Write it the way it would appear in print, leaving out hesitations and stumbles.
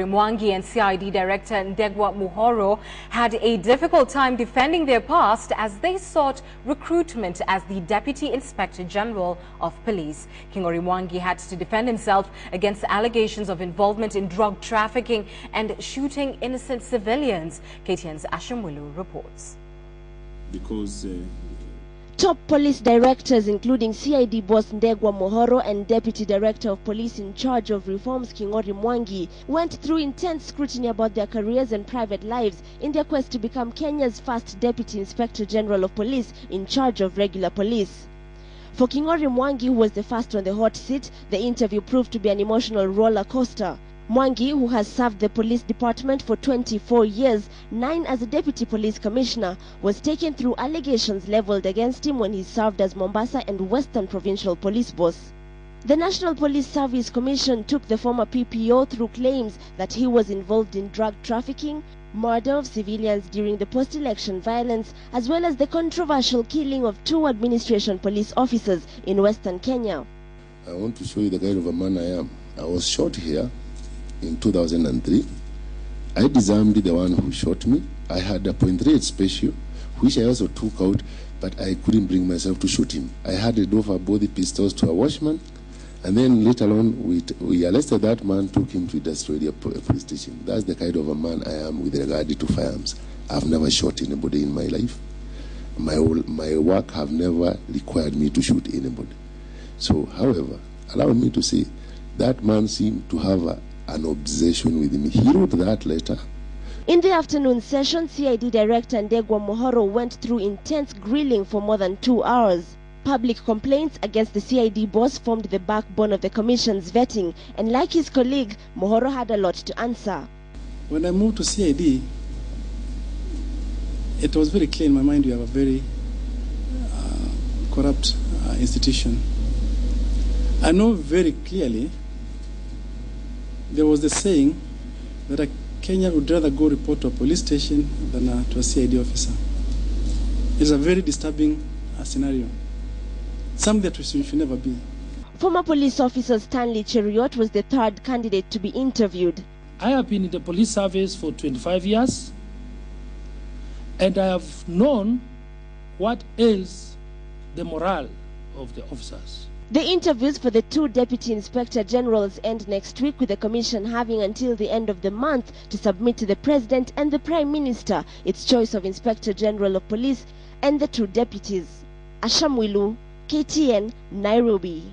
King'ori Mwangi and C.I.D Director Ndegwa Muhoro had a difficult time defending their past as they sought recruitment as the Deputy Inspector General of Police. King'ori Mwangi had to defend himself against allegations of involvement in drug trafficking and shooting innocent civilians. KTN's Ashamwilu reports. Because top police directors, including C.I.D boss Ndegwa Muhoro and Deputy Director of Police in charge of reforms King'ori Mwangi, went through intense scrutiny about their careers and private lives in their quest to become Kenya's first Deputy Inspector General of Police in charge of regular police. For King'ori Mwangi, who was the first on the hot seat, the interview proved to be an emotional roller coaster. Mwangi, who has served the police department for 24 years, 9 as a deputy police commissioner, was taken through allegations leveled against him when he served as Mombasa and Western provincial police boss. The National Police Service Commission took the former PPO through claims that he was involved in drug trafficking, murder of civilians during the post-election violence, as well as the controversial killing of 2 administration police officers in Western Kenya. I want to show you the kind of a man I am. I was shot here in 2003. I disarmed the one who shot me. I had a .38 special, which I also took out, but I couldn't bring myself to shoot him. I handed over both the pistols to a watchman, and then later on we arrested that man, took him to the Australia police station. That's the kind of a man I am with regard to firearms. I've never shot anybody in my life. My work have never required me to shoot anybody. So, however, allow me to say, that man seemed to have an obsession with me. He wrote that letter. In the afternoon session, C.I.D Director Ndegwa Muhoro went through intense grilling for more than 2 hours. Public complaints against the C.I.D boss formed the backbone of the commission's vetting, and like his colleague, Muhoro had a lot to answer. When I moved to C.I.D, it was very clear in my mind we have a very corrupt institution. I know very clearly there was the saying that a Kenyan would rather go report to a police station than to a C.I.D officer. It's a very disturbing scenario. Something that we should never be. Former police officer Stanley Cheriot was the 3rd candidate to be interviewed. I have been in the police service for 25 years, and I have known what ails the morale of the officers. The interviews for the 2 Deputy Inspector Generals end next week, with the Commission having until the end of the month to submit to the President and the Prime Minister its choice of Inspector General of Police and the 2 deputies. Ashamwilu, KTN, Nairobi.